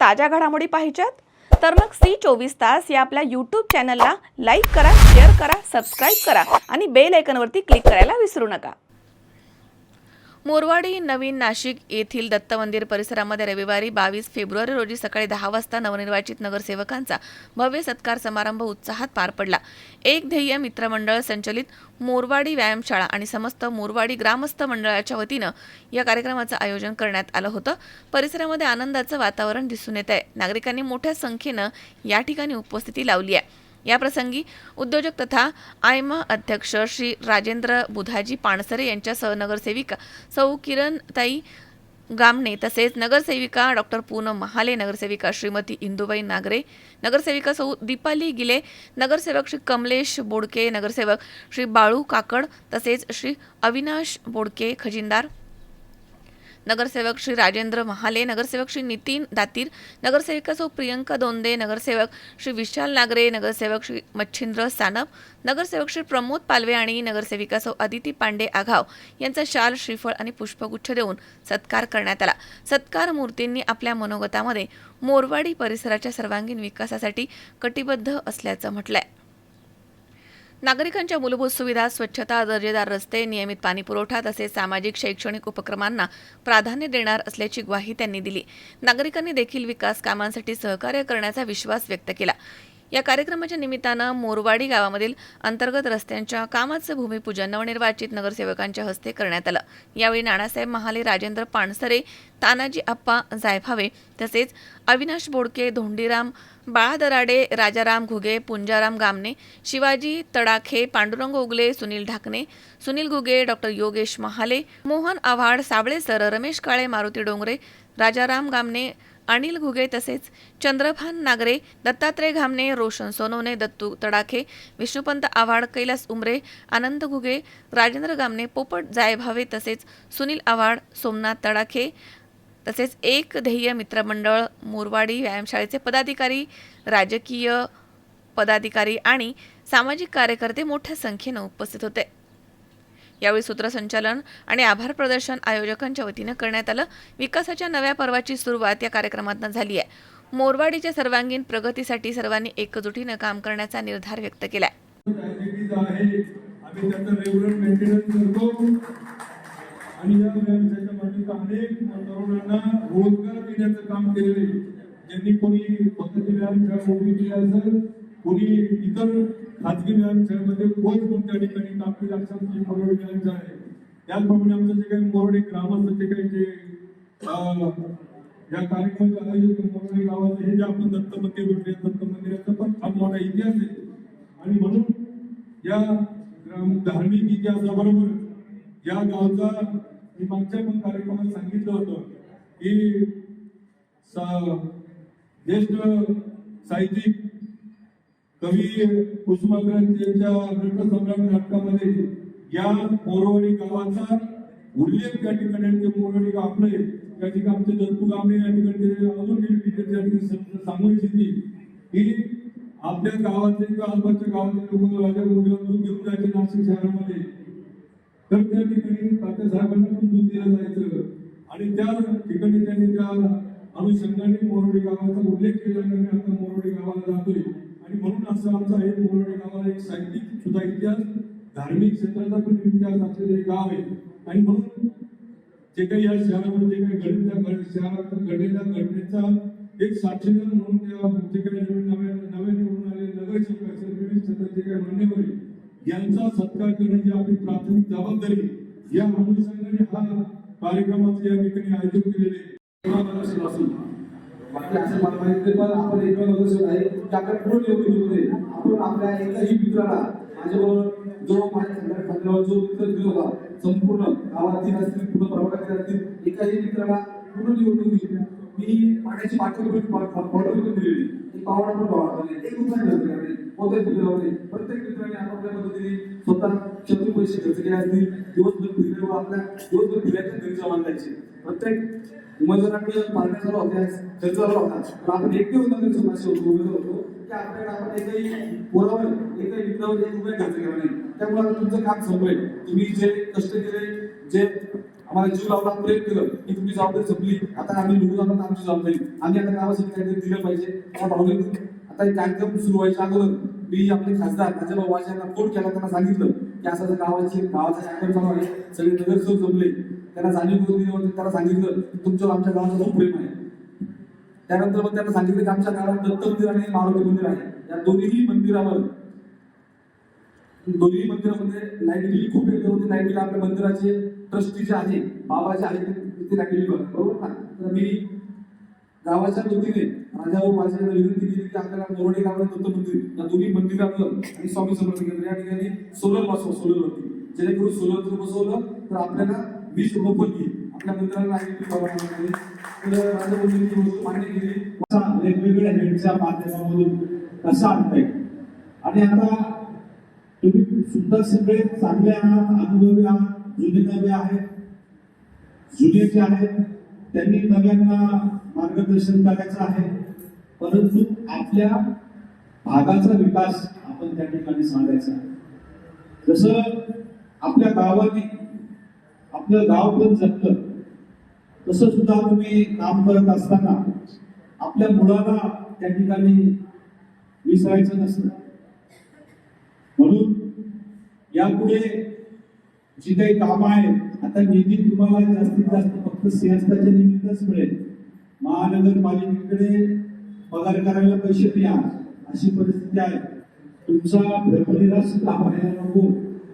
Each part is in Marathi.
ताज्या घडामोडी पाहिजेत तर मग C24 या आपल्या YouTube चॅनलला लाईक करा, शेअर करा, सबस्क्राइब करा आणि बेल आयकॉनवरती क्लिक करायला विसरू नका। मोरवाडी नवीन नाशिक येथील दत्त मंदिर परिसरामध्ये रविवारी 22 फेब्रुवारी रोजी सकाळी 10 वाजता नवनिर्वाचित नगरसेवकांचा भव्य सत्कार समारंभ उत्साहात पार पडला। एक ध्येय मित्रमंडळ संचलित मोरवाडी व्यायामशाळा आणि समस्त मोरवाडी ग्रामस्थ मंडळाच्या वतीनं या कार्यक्रमाचं आयोजन करण्यात आलं होतं। परिसरामध्ये आनंदाचं वातावरण दिसून येत आहे। नागरिकांनी मोठ्या संख्येनं या ठिकाणी उपस्थिती लावली आहे। या प्रसंगी उद्योजक तथा आयमा अध्यक्ष श्री राजेंद्र बुधाजी पाणसरे यांच्यासह नगरसेविका सौ किरणताई गामणे तसेच नगरसेविका डॉक्टर पूनम महाले, नगरसेविका श्रीमती इंदुबाई नागरे, नगरसेविका सौ दीपाली गिले, नगरसेवक श्री कमलेश बोडके, नगरसेवक श्री बाळू काकड तसेच श्री अविनाश बोडके खजिनदार, नगरसेवक श्री राजेंद्र महाले, नगरसेवक श्री नितीन दातीर, नगरसेविका सौ प्रियंका दोंदे, नगरसेवक श्री विशाल नागरे, नगरसेवक श्री मच्छिंद्र सानप, नगरसेवक श्री प्रमोद पालवे आणि नगरसेविका सौ अदिती पांडे आघाव यांचा शाल, श्रीफळ आणि पुष्पगुच्छ देऊन सत्कार करण्यात आला। सत्कार मूर्तींनी आपल्या मनोगतामध्ये मोरवाडी परिसराच्या सर्वांगीण विकासासाठी कटिबद्ध असल्याचं म्हटलंय। नागरिकांच्या मूलभूत सुविधा, स्वच्छता, दर्जेदार रस्ते, नियमित पाणी पुरवठा तसेच सामाजिक शैक्षणिक उपक्रमांना प्राधान्य देणार असल्याची ग्वाही त्यांनी दिली। नागरिकांनी देखील विकास कामांसाठी सहकार्य करण्याचा विश्वास व्यक्त केला। या कार्यक्रमाच्या निमित्तानं मोरवाडी गावामधील अंतर्गत रस्त्यांच्या कामाचं भूमिपूजन नवनिर्वाचित नगरसेवकांच्या हस्ते करण्यात आलं। यावेळी नानासाहेब महाले, राजेंद्र पाणसरे, तानाजी आप्पा जायभावे तसेच अविनाश बोडके, धोंडीराम बाळादराडे, राजाराम घुगे, पुंजाराम गामणे, शिवाजी तडाखे, पांडुरंग उगले, सुनील ढाकणे, सुनील घुगे, डॉक्टर योगेश महाले, मोहन आव्हाड, साबळे सर, रमेश काळे, मारुती डोंगरे, राजाराम गामणे, अनिल घुगे तसेच चंद्रभान नागरे, दत्तात्रय घामणे, रोशन सोनवणे, दत्तू तडाखे, विष्णुपंत आव्हाड, कैलास उमरे, आनंद घुगे, राजेंद्र गामणे, पोपट जायभावे तसेच सुनील आव्हाड, सोमनाथ तडाखे तसेच एक ध्येय मित्रमंडळ मोरवाडी व्यायामशाळेचे पदाधिकारी, राजकीय पदाधिकारी आणि सामाजिक कार्यकर्ते मोठ्या संख्येनं उपस्थित होते। यावेळी सूत्रसंचालन आणि आभार प्रदर्शन आयोजकांच्या वतीनं करण्यात आलं। विकासाच्या नव्या पर्वाची सुरुवात या कार्यक्रमातून झाली आहे। मोरवाडीच्या सर्वांगीण प्रगतीसाठी सर्वांनी एकजुटीनं काम करण्याचा निर्धार व्यक्त केलाय। आणि या व्यायामशाळेच्या माध्यमातून अनेक तरुणांना रोजगार देण्याचं काम केलेले, ज्यांनी कोणी स्वतःची व्यायामशाळा उभी केली असेल, कोणी इतर खाजगी व्यायामशाळेमध्ये कोच म्हणून त्या ठिकाणी काम केले असेल, जी मोरवाडी व्यायामशाळा आहे। त्याचप्रमाणे आमचं जे काही मोरवाडी ग्रामस्थ जे काही जे या कार्यक्रमाचे आयोजक मोरवाडी गावाचं हे जे आपण दत्त मंदिर भेटले, दत्त मंदिराचा पण फार मोठा इतिहास आहे। आणि म्हणून या धार्मिक इतिहासाबरोबर या गावचा मी मागच्या पण कार्यक्रमात सांगितलं होतं की ज्येष्ठ साहित्यिक कवी कुसुमाग्रज यांच्या नटसम्राट नाटकामध्ये या मोरवाडी गावाचा उल्लेख त्या ठिकाणी ते मोरवाडी गाव आपलं आहे, त्या ठिकाणी आमचे दत्तू गामणे या ठिकाणी अजून सांगू इच्छिते की आपल्या गावातले किंवा आसपासच्या गावातले लोक राजा दूध घेऊन जायचे नाशिक शहरामध्ये, तर त्या ठिकाणी तात्यासाहेबांना पण दूध दिलं जायचं आणि त्या ठिकाणी त्यांनी त्या अनुषंगाने मोरवाडी गावाचा उल्लेख केल्याने मी आता मोरवाडी गावाला जातोय। आणि म्हणून असं आमचा एक मोरवाडी गावाला एक साहित्यिक सुद्धा इतिहास, धार्मिक क्षेत्राचा पण इतिहास असलेले गाव आहे। आणि म्हणून जे काही या शहरामध्ये जे काही शहरात घडलेल्या घटनेचा एक साक्षीदार म्हणून त्या जे काही नव्या निवडून आलेले नगरसेवक असेल, विविध क्षेत्रात जे काही मान्यवर यांचा सत्कार करणे ही आपली प्राथमिक जबाबदारी, या अनुषंगाने हा कार्यक्रमाचे या ठिकाणी आयोजन केलेले आपण एक नगरसेवक आहे त्याकडे पूर्ण निवडणुकीमध्ये आपण आपल्या एकाही मित्राला माझ्याबरोबर जो माझ्या खांद्यावर जो मित्र दिला होता, संपूर्ण गावातील असतील, पूर्ण प्रभागातील असतील, एकाही मित्राला पूर्ण निवडणुकीत मी पाण्याची बाटली दिलेली, एक पावडा पण वापरला, एक रुपया खर्च करणे, प्रत्येक मित्राने आपापल्या पद्धतीने स्वतः शत्रू पैसे खर्च केले असतील, दिवसभर फिरल्यावर आपल्या दिवसभर फिरायच्या घरी जमा द्यायचे। प्रत्येक उमेदवाराकडे पार्ट्या चालू होत्या, खर्च चालू होता, पण आपण एकटे उमेदवार होतो की आपल्याकडे आपण एकही पोरावर एकही मित्रावर एक रुपया खर्च केला नाही। त्यामुळे तुमचं काम संपलंय। तुम्ही जे कष्ट केले, जे आम्हाला जीव लावला, प्रेम केलं की तुमची जबाबदारी संपली, आता आम्ही निवडून आलो तर आमची जबाबदारी, आम्ही आता गावासाठी काहीतरी दिलं पाहिजे त्या भावनेतून आता एक कार्यक्रम सुरू व्हायच्या अगोदर मी आपले खासदार राजाभाऊ वाजे यांना फोन केला, त्यांना सांगितलं की असं गावाचा कार्यक्रम चालू आहे, सगळे नगरसेवक जमले, त्यांना जाणीव करून दिली, त्यांना सांगितलं की तुमच्यावर आमच्या गावाचं खूप प्रेम आहे. त्यानंतर मग त्यांना सांगितलं की आमच्या गावात दत्त मंदिर आणि मारुती मंदिर आहे, या दोन्ही मंदिरामध्ये लाईट बिल खूप येत होते. लाईट बिल आपल्या मंदिराचे ट्रस्टी जे आहे बाबा जे आहे ते लाईट बिल बरोबर ना. तर मी गावाच्या वतीने राजाभाऊ वाजे यांना विनंती केली की आपल्याला मोरडे गावाला दत्त मंदिर या दोन्ही मंदिरावर आणि स्वामी समर्थ केंद्र या ठिकाणी सोलरवरती, जेणेकरून सोलर जर बसवलं तर आपल्याला वीज मोफत येईल, आपल्या मंदिराला लाईट बिल भरावं. तर राजाभाऊंनी ही गोष्ट मान्य केली. वेगवेगळ्या हेडच्या माध्यमामधून कसा आणता येईल. आणि आता तुम्ही सुद्धा सगळे चांगले आहात, अनुभवी आहात, जुने नवे आहेत, जुने जे आहेत त्यांनी नव्यांना मार्गदर्शन करायचं आहे, परंतु आपल्या भागाचा विकास आपण त्या ठिकाणी साधायचा आहे. जसं आपल्या गावाने आपलं गाव पण जपलं तसं सुद्धा तुम्ही काम करत असताना आपल्या मुलाला त्या ठिकाणी विसरायचं नसतं. म्हणून यापुढे जी काही कामं आहेत, आता निधी तुम्हाला जास्तीत जास्त फक्त सिंहस्थाच्या निमित्तच मिळेल, महानगरपालिकेकडे पगार करायला पैसे द्या अशी परिस्थिती आहे. तुमचा भरभरीला सुद्धा व्हायला नको,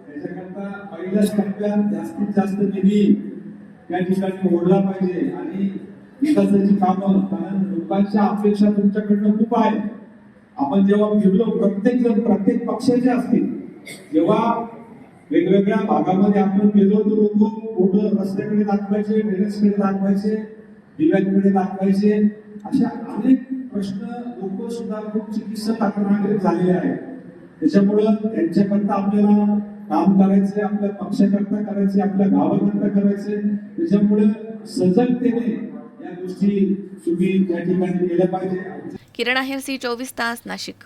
त्याच्याकरता पहिल्याच टप्प्यात जास्तीत जास्त निधी या ठिकाणी ओढला पाहिजे आणि विकासाची कामं, कारण लोकांच्या अपेक्षा तुमच्याकडनं खूप आहे. आपण जेव्हा फिरलो प्रत्येक पक्षाचे असतील, जेव्हा वेगवेगळ्या भागामध्ये आपण गेलो तर लोक कुठं रस्त्याकडे दाखवायचे, ड्रेनेजकडे दाखवायचे, दिव्यांकडे दाखवायचे, अशा अनेक प्रश्न लोक सुद्धा खूप चिकित्सक नागरिक झालेले आहेत. त्याच्यामुळं त्यांच्याकरता आपल्याला काम करायचंय, आपल्या पक्षाकरता करायचे, आपल्या गावाकरता करायचे. त्याच्यामुळे सजगतेने या गोष्टी तुम्ही त्या ठिकाणी केल्या पाहिजे. किरण आहेर, सी 24 तास, नाशिक.